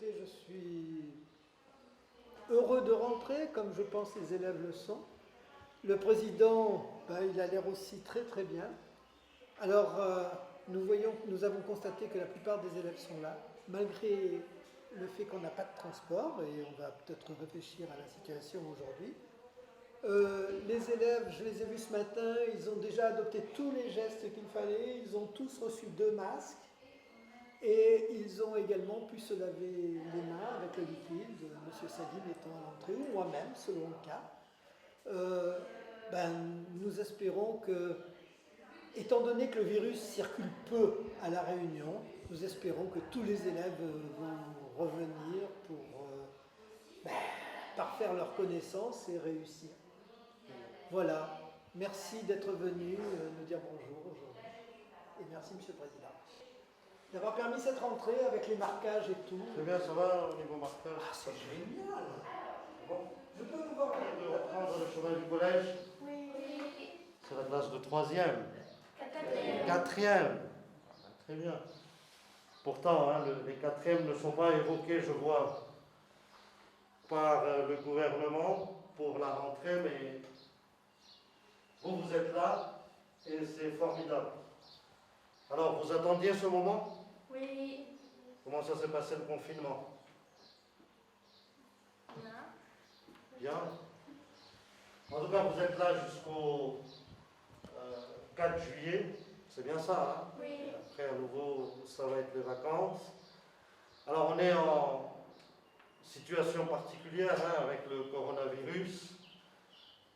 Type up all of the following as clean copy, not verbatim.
écoutez, je suis heureux de rentrer, comme je pense les élèves le sont. Le président, il a l'air aussi très très bien. Alors, nous avons constaté que la plupart des élèves sont là, malgré le fait qu'on n'a pas de transport, et on va peut-être réfléchir à la situation aujourd'hui. Les élèves, je les ai vus ce matin, ils ont déjà adopté tous les gestes qu'il fallait, ils ont tous reçu 2 masques, et ils ont également pu se laver les mains avec le liquide, M. Salim étant à l'entrée, ou moi-même, selon le cas. Nous espérons que, étant donné que le virus circule peu à La Réunion, nous espérons que tous les élèves vont revenir pour parfaire leurs connaissances et réussir. Voilà, merci d'être venu nous dire bonjour aujourd'hui. Et merci, Monsieur le Président, d'avoir permis cette rentrée avec les marquages et tout. C'est bien, ça va au niveau marquage? Ah, c'est génial. Bon. Je peux vous voir De reprendre le chemin du collège? Oui. C'est la classe de 3e. 4e. 4e. Très bien. Pourtant, les 4e ne sont pas évoqués, je vois, par le gouvernement pour la rentrée, mais vous êtes là et c'est formidable. Alors, vous attendiez ce moment? Oui. Comment ça s'est passé le confinement? Bien. Bien. En tout cas, vous êtes là jusqu'au 4 juillet. C'est bien ça, hein? Oui. Et après, à nouveau, ça va être les vacances. Alors, on est en situation particulière avec le coronavirus.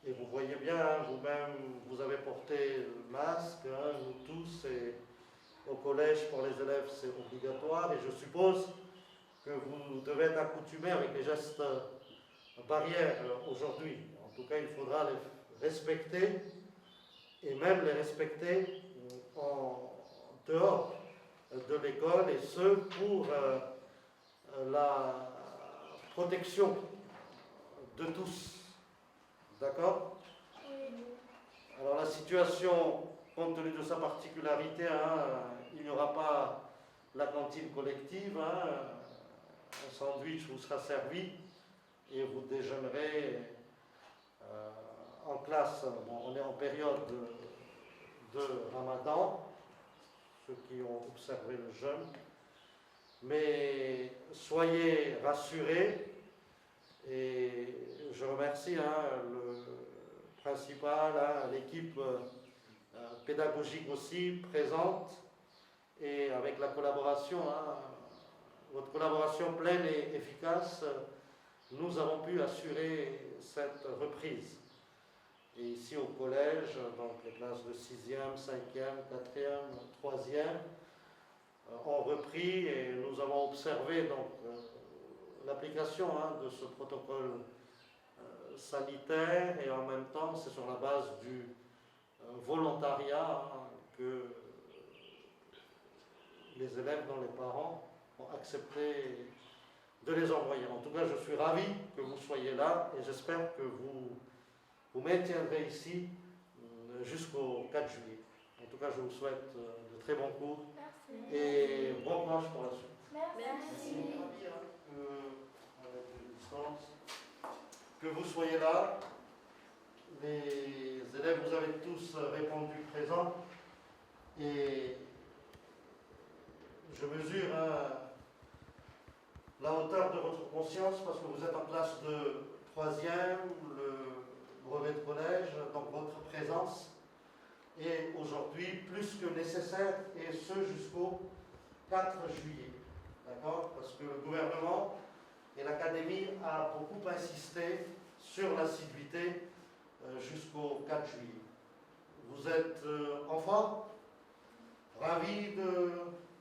Et vous voyez bien, vous-même, vous avez porté le masque, nous tous, et au collège, pour les élèves, c'est obligatoire. Et je suppose que vous devez être accoutumés avec les gestes barrières aujourd'hui. En tout cas, il faudra les respecter, et même les respecter en dehors de l'école, et ce, pour la protection de tous. D'accord? Oui. Alors la situation, compte tenu de sa particularité, il n'y aura pas la cantine collective, un sandwich vous sera servi et vous déjeunerez en classe. Bon, on est en période de Ramadan, ceux qui ont observé le jeûne, mais soyez rassurés, et je remercie le principal, l'équipe pédagogique aussi présente, et avec la collaboration, votre collaboration pleine et efficace, nous avons pu assurer cette reprise. Et ici au collège, donc les classes de 6e, 5e, 4e, 3e ont repris, et nous avons observé donc l'application de ce protocole sanitaire, et en même temps c'est sur la base du volontariat que les élèves dont les parents ont accepté de les envoyer. En tout cas, je suis ravi que vous soyez là, et j'espère que vous maintiendrez ici jusqu'au 4 juillet. En tout cas, je vous souhaite de très bons cours. Merci. Et bon courage pour la suite. Merci. Que vous soyez là. Les élèves, vous avez tous répondu présent, et je mesure la hauteur de votre conscience, parce que vous êtes en classe de 3e, le brevet de collège, donc votre présence est aujourd'hui plus que nécessaire, et ce jusqu'au 4 juillet. D'accord? Parce que le gouvernement et l'académie a beaucoup insisté sur l'assiduité jusqu'au 4 juillet. Vous êtes en forme? Ravis de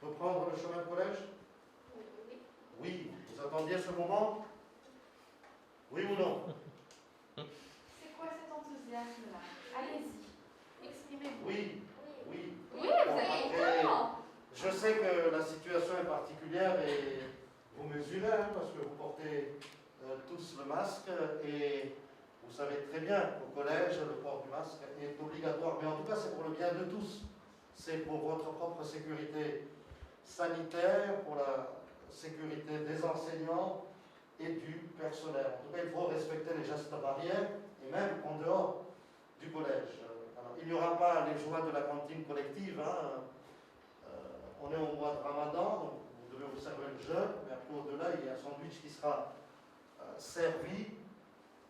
reprendre le chemin de collège? Oui. Oui. Vous attendiez ce moment? Oui ou non? C'est quoi cet enthousiasme-là? Allez-y, exprimez-vous. Oui. Oui. Oui, vous avez le temps. Je sais que la situation est particulière, et vous mesurez, parce que vous portez tous le masque, et vous savez très bien qu'au collège, le port du masque est obligatoire. Mais en tout cas, c'est pour le bien de tous. C'est pour votre propre sécurité sanitaire, pour la sécurité des enseignants et du personnel. En tout cas, il faut respecter les gestes barrières, et même en dehors du collège. Alors, il n'y aura pas les joies de la cantine collective. On est au mois de Ramadan, donc vous devez observer le jeûne, mais après au-delà, il y a un sandwich qui sera servi,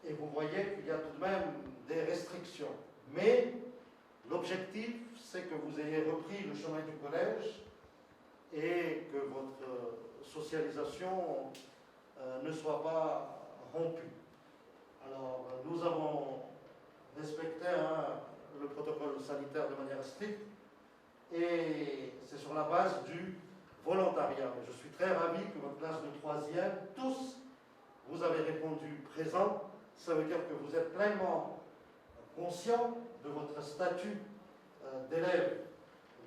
et vous voyez qu'il y a tout de même des restrictions. Mais l'objectif, c'est que vous ayez repris le chemin du collège et que votre socialisation ne soit pas rompue. Alors, nous avons respecté le protocole sanitaire de manière stricte, et c'est sur la base du volontariat. Je suis très ravi que votre classe de 3e, tous, vous avez répondu présent. Ça veut dire que vous êtes pleinement conscient de votre statut d'élève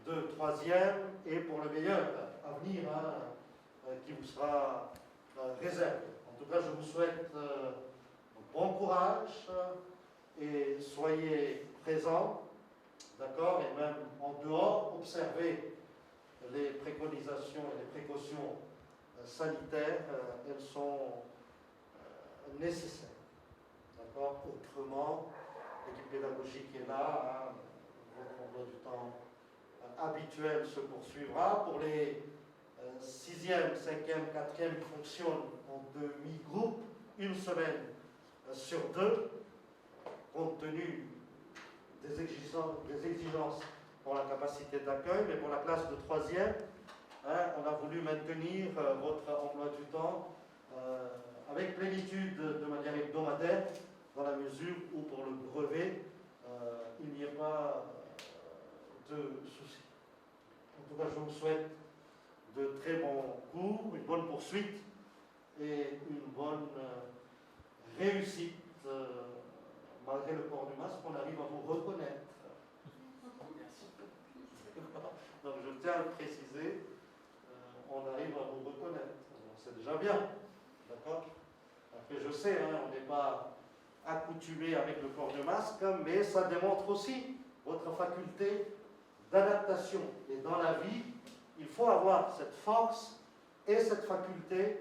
de 3e et pour le meilleur avenir qui vous sera réservé. En tout cas, je vous souhaite bon courage et soyez présents, d'accord, et même en dehors, observez les préconisations et les précautions sanitaires, elles sont nécessaires. D'accord. Autrement, l'équipe pédagogique est là, votre emploi du temps habituel se poursuivra. Pour les 6e, 5e, 4e qui fonctionnent en demi-groupe, une semaine sur 2, compte tenu des exigences pour la capacité d'accueil, mais pour la classe de 3e, on a voulu maintenir votre emploi du temps avec plénitude de manière hebdomadaire, dans la mesure où pour le brevet, il n'y a pas de soucis. En tout cas, je vous souhaite de très bons cours, une bonne poursuite et une bonne réussite, malgré le port du masque, on arrive à vous reconnaître. Donc je tiens à le préciser, on arrive à vous reconnaître. C'est déjà bien, d'accord? Après, je sais, on n'est pas accoutumé avec le port de masque, mais ça démontre aussi votre faculté d'adaptation. Et dans la vie, il faut avoir cette force et cette faculté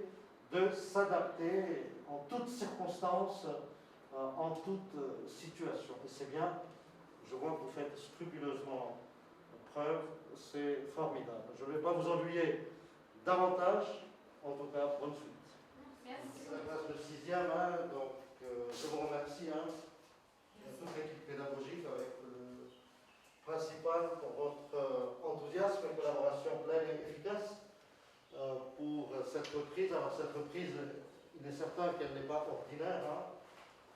de s'adapter en toutes circonstances, en toute situation. Et c'est bien, je vois que vous faites scrupuleusement preuve, c'est formidable. Je ne vais pas vous ennuyer davantage, en tout cas, bonne suite. Merci. C'est la classe de 6e, donc je vous remercie, toute l'équipe pédagogique, avec le principal pour votre enthousiasme et collaboration pleine et efficace pour cette reprise. Alors cette reprise, il est certain qu'elle n'est pas ordinaire.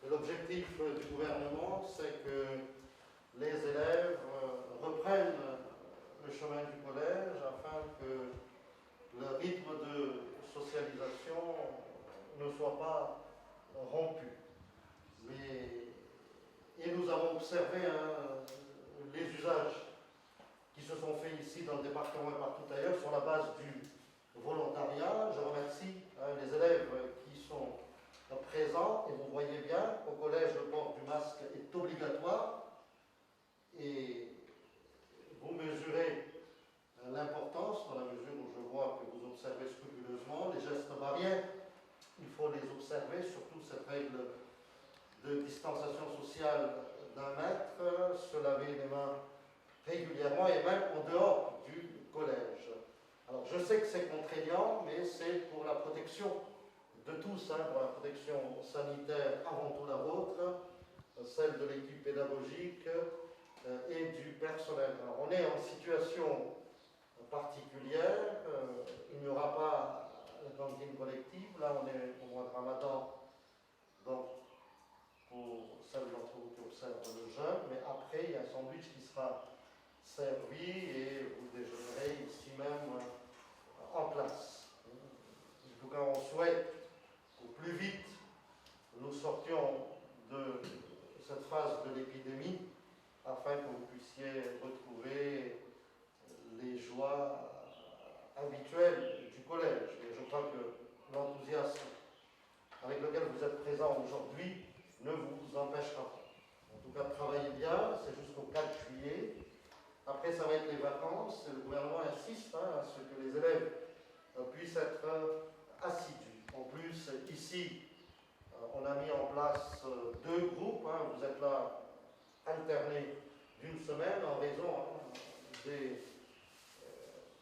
L'objectif du gouvernement, c'est que les élèves reprennent le chemin du collège afin que le rythme de socialisation ne soit pas rompu. Et nous avons observé les usages qui se sont faits ici dans le département et partout ailleurs sur la base du volontariat. Je remercie les élèves qui sont présents, et vous voyez bien qu'au collège le port du masque est obligatoire, et vous mesurez l'importance dans la mesure où je vois que vous observez scrupuleusement les gestes barrières. Il faut les observer, surtout cette règle de distanciation sociale d'1 mètre, se laver les mains régulièrement et même en dehors du collège. Alors je sais que c'est contraignant, mais c'est pour la protection de tous, pour la protection sanitaire avant tout la vôtre, celle de l'équipe pédagogique et du personnel. Alors on est en situation particulière, il n'y aura pas la cantine collective, là on est au mois de Ramadan, donc pour celles d'entre vous qui observent le jeûne, mais après il y a un sandwich qui sera servi et vous déjeunerez ici même en place. En tout cas, on souhaite qu'au plus vite nous sortions de cette phase de l'épidémie afin que vous puissiez retrouver les joies habituelles du collège. Et je crois que l'enthousiasme avec lequel vous êtes présents aujourd'hui ne vous empêchera pas. En tout cas, travaillez bien, c'est jusqu'au 4 juillet. Après, ça va être les vacances, et le gouvernement insiste à ce que les élèves puissent être être assidus. En plus, ici, on a mis en place 2 groupes. Vous êtes là alternés d'une semaine en raison des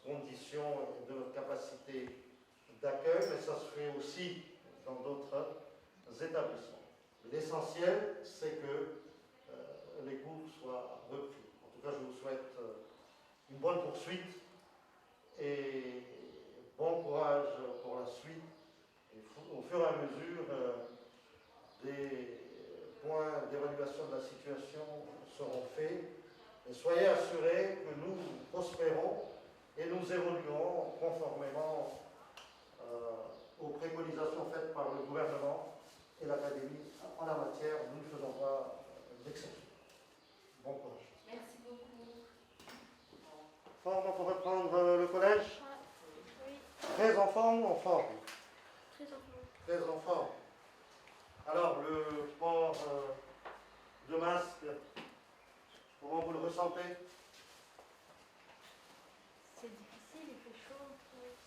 conditions de notre capacité d'accueil, mais ça se fait aussi dans d'autres établissements. L'essentiel, c'est que les cours soient repris. En tout cas, je vous souhaite une bonne poursuite et bon courage pour la suite. Et au fur et à mesure, des points d'évaluation de la situation seront faits. Et soyez assurés que nous prospérons et nous évoluons conformément aux préconisations faites par le gouvernement et l'Académie en la matière. Nous ne faisons pas d'exception. Bon courage. Merci beaucoup. On peut reprendre le collège. Oui, 13 enfants ou en forme? très enfant. 13 enfants. Alors, le port de masque, comment vous le ressentez? C'est difficile, il fait chaud.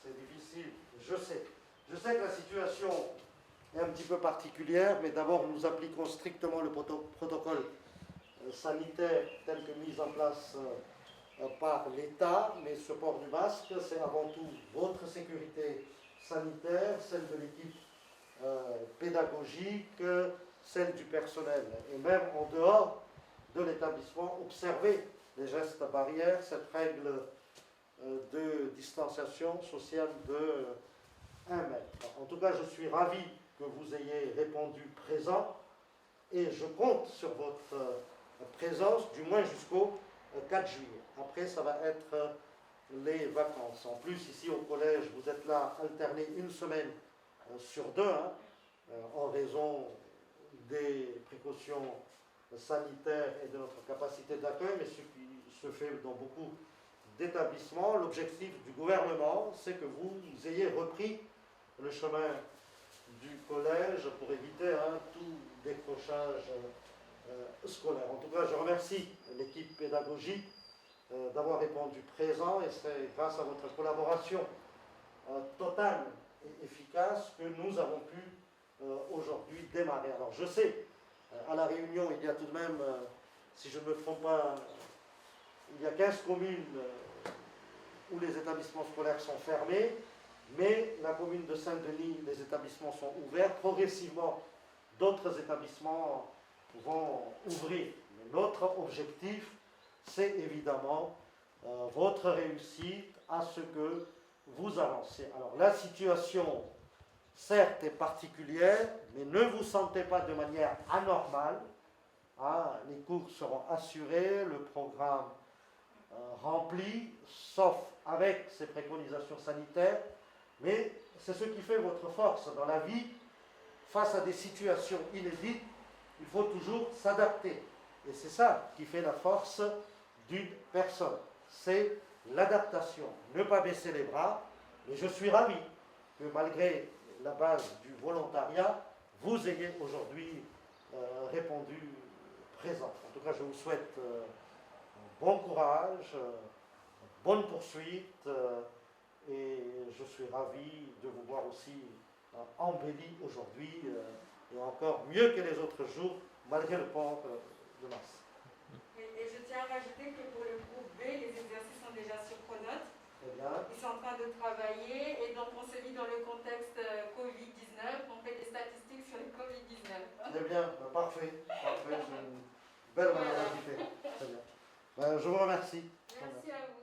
C'est difficile, je sais. Je sais que la situation est un petit peu particulière, mais d'abord nous appliquons strictement le protocole sanitaire tel que mis en place par l'État, mais ce port du masque, c'est avant tout votre sécurité sanitaire, celle de l'équipe pédagogique, celle du personnel. Et même en dehors de l'établissement, observez les gestes barrières, cette règle de distanciation sociale de 1 mètre. En tout cas, je suis ravi que vous ayez répondu présent et je compte sur votre présence du moins jusqu'au 4 juillet. Après, ça va être les vacances. En plus, ici au collège, vous êtes là alternés une semaine sur 2, en raison des précautions sanitaires et de notre capacité d'accueil, mais ce qui se fait dans beaucoup d'établissements. L'objectif du gouvernement, c'est que vous ayez repris le chemin du collège pour éviter tout décrochage scolaire. En tout cas, je remercie l'équipe pédagogique d'avoir répondu présent et c'est grâce à votre collaboration totale et efficace que nous avons pu aujourd'hui démarrer. Alors je sais, à La Réunion, il y a tout de même, si je ne me trompe pas, il y a 15 communes où les établissements scolaires sont fermés, mais la commune de Saint-Denis, les établissements sont ouverts. Progressivement, d'autres établissements vont ouvrir. Mais notre objectif, c'est évidemment votre réussite à ce que vous avancez. Alors la situation, certes, est particulière, mais ne vous sentez pas de manière anormale. Les cours seront assurés, le programme rempli, sauf avec ces préconisations sanitaires, mais c'est ce qui fait votre force dans la vie. Face à des situations inédites, il faut toujours s'adapter. Et c'est ça qui fait la force d'une personne. C'est l'adaptation. Ne pas baisser les bras. Mais je suis ravi que malgré la base du volontariat, vous ayez aujourd'hui répondu présent. En tout cas, je vous souhaite bon courage, bonne poursuite et je suis ravi de vous voir aussi embelli aujourd'hui et encore mieux que les autres jours, malgré le port de masse. Et je tiens à rajouter que pour le groupe B, les exercices sont déjà sur Pronote. Très bien. Ils sont en train de travailler et donc on se dit dans le contexte Covid-19, on fait des statistiques sur le Covid-19. Très bien, parfait. C'est une belle manière d'agiter. Très bien. Je vous remercie. Merci à vous.